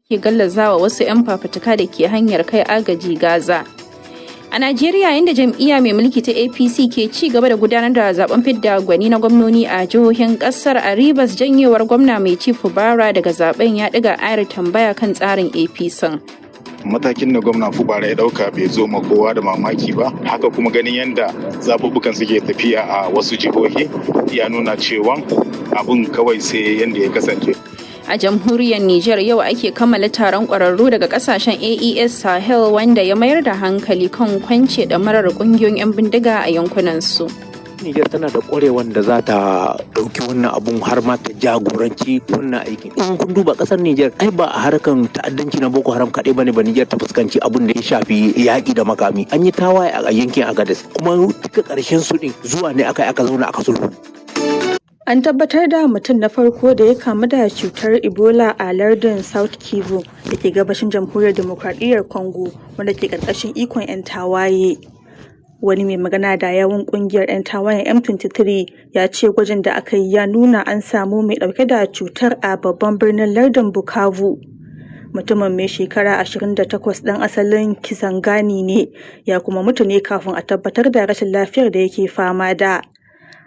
ke gallazawa wasu 'yan fafutuka da ke hanyar kai agaji Gaza. A Najeriya, inda jam'iyya mai mulki ta APC ke ci gaba da gudanar da zaben fidda gwani na gwamnoni a jihohin kasar, a Rivers janyewar gwamna mai ci Fubara daga zaben ya ɗiga ayar tambaya kan tsarin APC. Matakin da gwamna Fubara ya dauka bai zo ma kowa da mamaki ba, haka kuma ganin yadda zaɓuɓɓukan suke tafiya a wasu jihohi ya nuna cewa abun kawai sai yadda ya kasance. A jamhuriyar Nijar yau ake kammala taron ƙwararru daga ƙasashen AES Sahel wanda ya mayar da hankali kan kwance ɗamarar ƙungiyoyin 'yan bindiga a yankunansu. Nijar tana da ƙwarewan da za ta ɗauki wannan abun har ma ta jagoranci wannan aikin. In kun duba ƙasar Nijar, ai ba a harkan ta'addanci na Boko Haram kaɗai bane ba Nijar ta fuskanci abun da ya shafi yaƙi da makami. An yi tawaye a yankin Agadez, kuma duka ƙarshen su ɗin zuwa ne aka zauna aka sulhu. An tabbatar da mutum na farko da ya kamu da cutar Ebola a lardin South Kivu da ke gabashin Jamhuriyar Demokradiyyar Congo, wanda ke ƙarƙashin ikon 'yan tawaye. Wani mai magana da yawun ƙungiyar 'yan tawayen M23 ya ce gwajin da aka yi ya nuna an samu mai ɗauke da cutar a babban birnin lardin Bukavu. Mutumin mai shekara 28 ɗan asalin Kisangani ne, ya kuma mutu ne kafin a tabbatar da rashin lafiyar da yake fama da.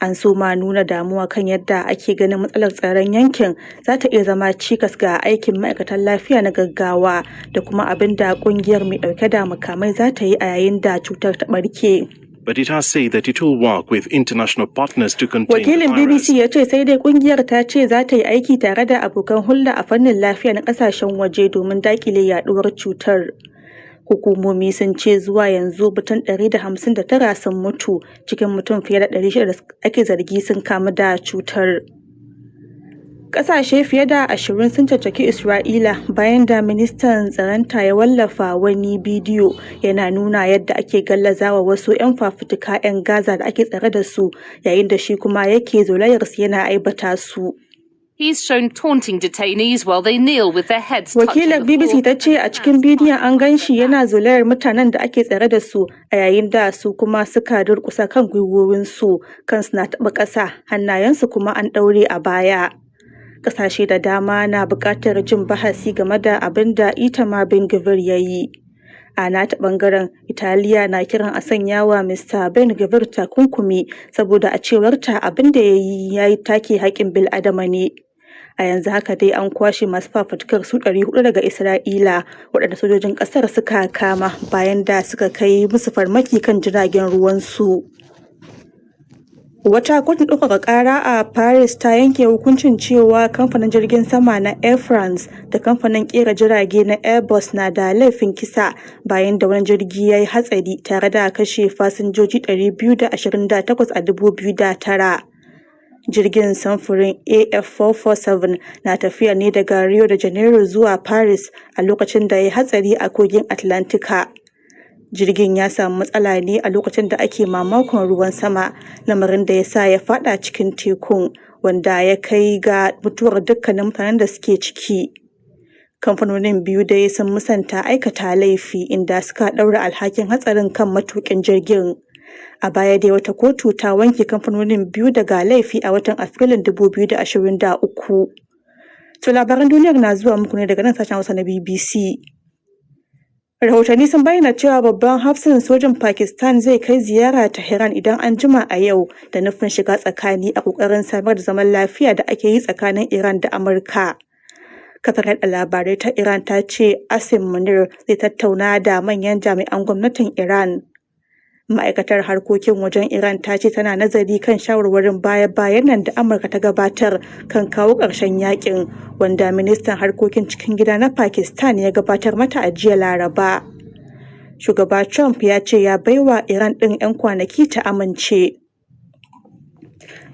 An so ma nuna damuwa kan yadda ake ganin matsalar tsaron yankin za ta iya zama cikas ga aikin ma'aikatan lafiya na gaggawa da kuma abin da kungiyar mai dauke da makamai za ta yi a yayin da cutar ta barke. But it has said that it will work with international partners to contain Wakilin BBC ya ce sai dai kungiyar ta ce za ta yi aiki tare da abokan hulɗa a fannin lafiya na ƙasashen waje domin daƙile yaɗuwar cutar. Hukumomi sun ce zuwa yanzu mutum 159 sun mutu cikin mutum fiye da 600 da ake zargi sun kamu da cutar. Ƙasashe fiye da 20 sun caccaki Isra'ila bayan da ministan tsaronta ya wallafa wani bidiyo yana nuna yadda ake gallazawa wasu 'yan fafutuka 'yan Gaza da ake tsare da su, yayin da shi kuma yake zolayarsu yana aibata su. He's shown taunting detainees while they kneel with their heads touching the Wakilar BBC ta ce a cikin bidiyon an gan shi yana zolayar mutanen da ake tsare da su, a yayin da su kuma suka durƙusa kan gwiwowinsu, kansu na taɓa ƙasa, hannayensu kuma an ɗaure a baya. Ƙasashe da dama na buƙatar jin bahasi game da abin da Itamar Ben-Gvir ya yi. A nata ɓangaren, Italiya na kiran a sanya wa Mr. Ben-Gvir takunkumi saboda a cewarta abin da ya yi take haƙƙin bil'adama ne. A yanzu haka dai an kwashe masu fafutukar su 400 daga Isra'ila, waɗanda sojojin ƙasar suka kama bayan da suka kai musu farmaki kan jiragen ruwansu. Wata kotun ɗaukaka ƙara a Paris ta yanke hukuncin cewa kamfanin jirgin sama na Air France da kamfanin ƙera jirage na Airbus na da laifin kisa bayan da wani jirgi ya yi hatsari tare da kashe fasinjoji 228 a 2009. Jirgin samfurin AF447 na tafiya ne daga Rio de Janeiro zuwa Paris a lokacin da ya yi hatsari a kogin Atlantika. Jirgin ya samu matsala ne a lokacin da ake mamakon ruwan sama, lamarin da ya sa ya fada cikin tekun, wanda ya kai ga mutuwar dukkanin mutanen da suke ciki. Kamfanonin biyu dai sun musanta aikata laifi, inda suka ɗaura alhakin hatsarin kan matuƙin jirgin. A baya dai wata kotu ta wanke kamfanonin biyu daga laifi a watan Afrilun 2023. To labaran duniyar na zuwa muku ne daga nan sashen Hausa na BBC. Rahotanni sun bayyana cewa babban hafsan sojin Pakistan zai kai ziyara Tehran idan an jima a yau, da nufin shiga tsakani a kokarin samar da zaman lafiya da ake yi tsakanin Iran da Amurka. Kafar yaɗa labarai ta Iran ta ce Asim Munir zai tattauna da manyan jami'an gwamnatin Iran. Ma'aikatar harkokin wajen Iran ta ce tana nazari kan shawarwarin baya-bayan nan da Amurka ta gabatar kan kawo ƙarshen yakin, wanda ministan harkokin cikin gida na Pakistan ya gabatar mata a jiya Laraba. Shugaba Trump ya ce ya baiwa Iran ɗin 'yan kwanaki ta amince.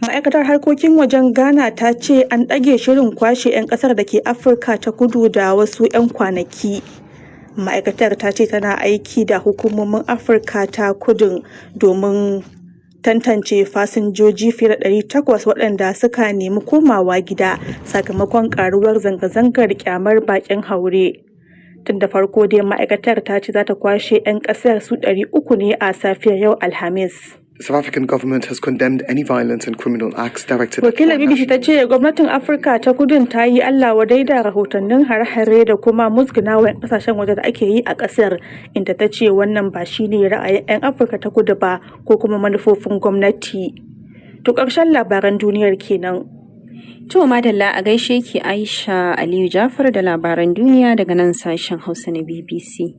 Ma'aikatar harkokin wajen Ghana ta ce an ɗage shirin kwashe 'yan ƙasar da ke Afirka ta kudu da wasu 'yan kwanaki. Ma'aikatar ta ce tana aiki da hukumomin Afirka ta kudun domin tantance fasinjoji fiye da 800 waɗanda suka nemi komawa gida sakamakon ƙaruwar zanga-zangar kyamar baƙin haure. Tun da farko dai ma'aikatar ta ce za ta kwashe 'yan ƙasar su 300 ne a safiyar yau Alhamis. The South African government has condemned any violence and criminal acts directed at Wakilar foreign BBC ta ce gwamnatin Afirka ta Kudun ta yi Allah wadai da rahotannin hare-hare da kuma musgunawa 'yan kasashen waje da ake yi a kasar, inda ta ce wannan ba shine ra'ayin 'yan Afirka ta Kudu ba ko kuma manufofin gwamnati. To ƙarshen labaran duniyar kenan. To madalla a gaishe ki Aisha Aliyu Jafar da labaran duniya daga nan sashen Hausa na BBC.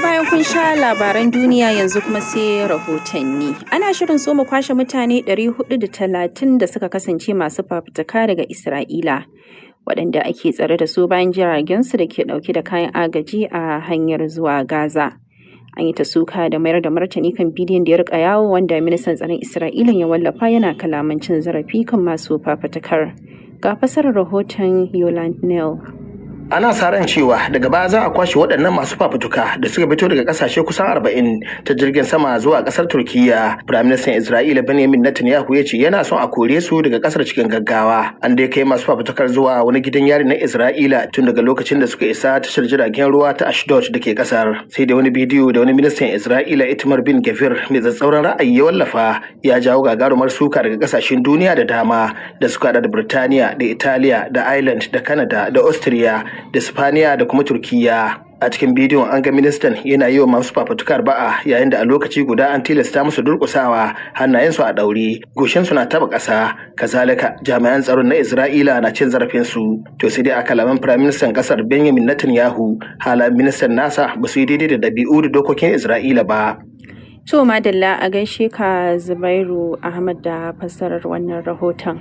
Bayan kun sha labaran duniya yanzu kuma sai rahotanni. Ana shirin so mu kwashe mutane 430 da suka kasance masu fafutuka daga Isra'ila, waɗanda ake tsare da su bayan jiragensu da ke ɗauke da kayan agaji a hanyar zuwa Gaza. An yi ta suka da mayar da martani kan bidiyon da ya rika yawo wanda ministan tsaron Isra'ila ya wallafa yana kalaman cin zarafi kan masu fafutukar. Ga fasarar rahoton Yolande Neal. Ana sa ran cewa daga baya za a kwashe waɗannan masu fafutuka da suka fito daga ƙasashe kusan 40 ta jirgin sama zuwa ƙasar Turkiyya. Firaministan Isra'ila Benjamin Netanyahu ya ce yana son a kore su daga ƙasar cikin gaggawa. An dai kai masu fafutukar zuwa wani gidan yari na Isra'ila tun daga lokacin da suka isa tashar jiragen ruwa ta Ashdod da ke ƙasar. Sai da wani bidiyo da wani ministan Isra'ila Itamar bin Gvir mai tsatsauran ra'ayi ya wallafa ya jawo gagarumar suka daga ƙasashen duniya da dama da suka haɗa da Birtaniya da Italiya da Ireland da Canada da Austria da Spaniya da kuma Turkiyya. A cikin bidiyon an ga ministan yana yi wa masu fafutukar ba'a yayin da a lokaci guda an tilasta musu durƙusawa, hannayensu a ɗaure, goshinsu na taɓa ƙasa. Kazalika jami'an tsaron na Isra'ila na cin zarafinsu. To sai dai a kalaman firaministan ƙasar Benjamin Netanyahu, halayen ministan nasa ba su yi daidai da ɗabi'u da dokokin Isra'ila ba. To madalla a gaishe ka Zubairu Ahmad da fassarar wannan rahoton.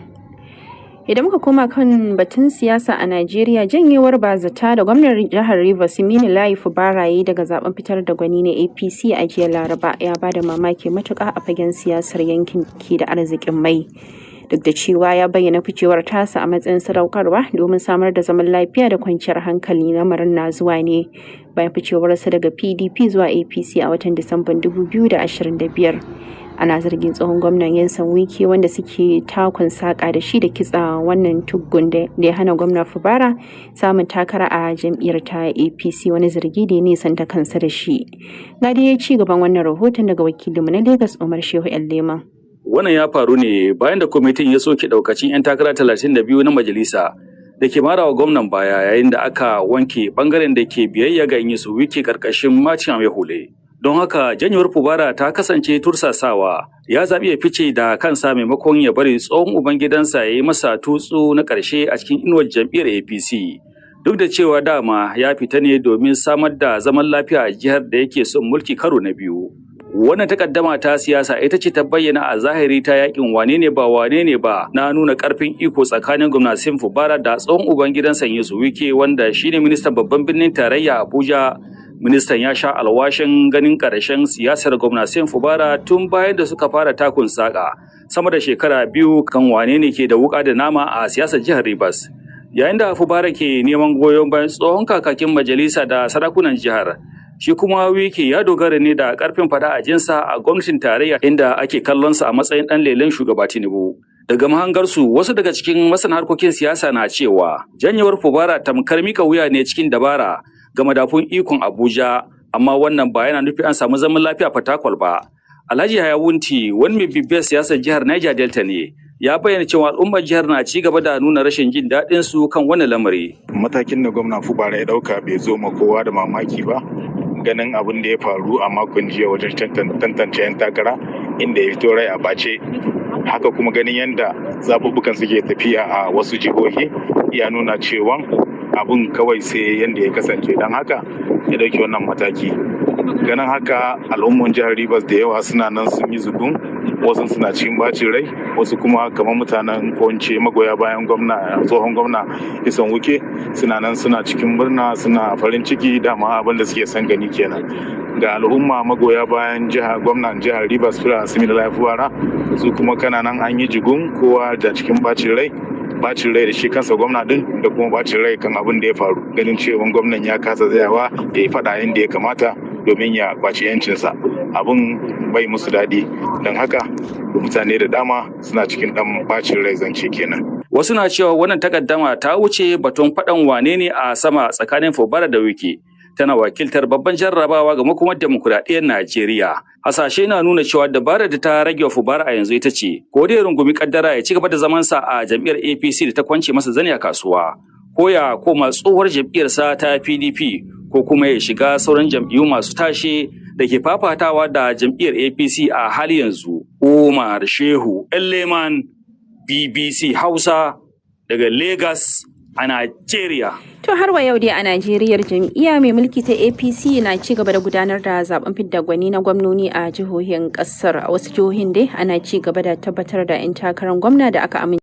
Idan muka koma kan batun siyasa a Najeriya, janyewar bazata da gwamnan jihar Rivers Siminalayi Fubara daga zaben fitar da gwani na APC a jiya Laraba ya bada mamaki matuƙa a fagen siyasar yankin ke da arzikin mai. Duk da cewa ya bayyana ficewar tasa a matsayin sadaukarwa domin samar da zaman lafiya da kwanciyar hankali, lamarin na zuwa ne bayan ficewarsa daga PDP zuwa APC a watan Disamban 2025. Ana zargin tsohon gwamnan Yansan Wike wanda suke takun saƙa da shi da kitsa wannan tuggun da ya hana gwamna Fubara samun takara a jam'iyyar ta APC, wani zargi da ya nisanta kansa da shi. Ga dai ci gaban wannan rahoton daga wakilinmu na Lagos Umar Shehu Leman. Wannan ya faru ne bayan da kwamitin ya soke daukacin 'yan takara 32 na majalisa da ke marawa gwamnan baya yayin da aka wanke bangaren da ke biyayya ga Yanzu Wike karkashin Macin Amehule. Don haka janyewar Fubara ta kasance tursasawa, ya zaɓi ya fice da kansa maimakon ya bari tsohon ubangidansa ya yi masa tutsu na ƙarshe a cikin inuwar jam'iyyar APC. Duk da cewa dama ya fita ne domin samar da zaman lafiya a jihar da yake son mulki karo na biyu. Wannan takaddama ta siyasa ita ce ta bayyana a zahiri ta yakin wane ne ba na nuna karfin iko tsakanin gwamnatin Fubara da tsohon ubangidansa Yanzu Wike wanda shine ministan babban birnin tarayya Abuja. Ministan ya sha alwashin ganin ƙarshen siyasar gwamnatin Fubara tun bayan da suka fara takun saƙa sama da shekara 2 kan wane ne ke da wuƙa da nama a siyasar jihar Rivers. Yayin da Fubara ke neman goyon bayan tsohon kakakin majalisa da sarakunan jihar, shi kuma Wike ya dogara ne da ƙarfin fada a jinsa a gwamnatin tarayya inda ake kallonsa a matsayin ɗan lelen shugaba Tinubu. Daga mahangarsu, wasu daga cikin masana harkokin siyasa na cewa janyewar Fubara tamkar mika wuya ne cikin dabara ga madafun ikon Abuja, amma wannan ba yana nufi an samu zaman lafiya Fatakwal ba. Alhaji Hayawunti, wani mai bibiyar siyasar jihar Niger Delta ne, ya bayyana cewa al'ummar jihar na ci gaba da nuna rashin jin daɗin su kan wannan lamari. Matakin da gwamna Fubara ya ɗauka bai zo ma kowa da mamaki ba, ganin abin da ya faru a makon jiya wajen tantance 'yan takara inda ya fito rai a bace. Haka kuma ganin yadda zaɓuɓɓukan suke tafiya a wasu jihohi ya nuna cewa abun kawai sai yadda ya kasance, don haka ya dauki wannan mataki. Ganin haka al'umman jihar Rivers da yawa suna nan sun yi zugun, wasu suna cikin bacin rai, wasu kuma kamar mutanen kwance magoya bayan tsohon gwamna Isan Wuke suna nan suna cikin murna, suna farin ciki, dama abin da suke son gani kenan. Ga al'umma magoya bayan gwamnan jihar Rivers Siminalayi Fubara, su kuma kananan an yi jigun, kowa da cikin bacin rai da shi kansa gwamna din da kuma bacin rai kan abin da ya faru, ganin cewa gwamnan ya kasa tsayawa ya yi fada yadda ya kamata domin ya kwaci yancinsa. Abin bai musu daɗi, don haka mutane da dama suna cikin ɗan bacin rai zance kenan. Wasu na cewa wannan takaddama ta wuce batun faɗan wane ne a sama tsakanin Fubara da Wike. tana wakiltar babban jarrabawa ga makomar demokuraɗiyyar Najeriya. Hasashe na nuna cewa dabarar da ta rage wa Fubara a yanzu ita ce, ko dai rungumi kaddara ya ci gaba da zamansa a jam'iyyar APC da ta kwance masa zane a kasuwa, ko ya koma tsohuwar jam'iyyarsa ta PDP, ko kuma ya shiga sauran jam'iyyu masu tashe da ke fafatawa da jam'iyyar APC a hali yanzu. Umar Shehu Leman, BBC Hausa daga Lagos a Najeriya. To har wa yau dai a Najeriya jam'iyya mai mulki ta APC na ci gaba da gudanar da zaben fidda gwani na gwamnoni a jihohin kasar. A wasu jihohin dai ana ci gaba da tabbatar da 'yan takarar gwamna da aka amince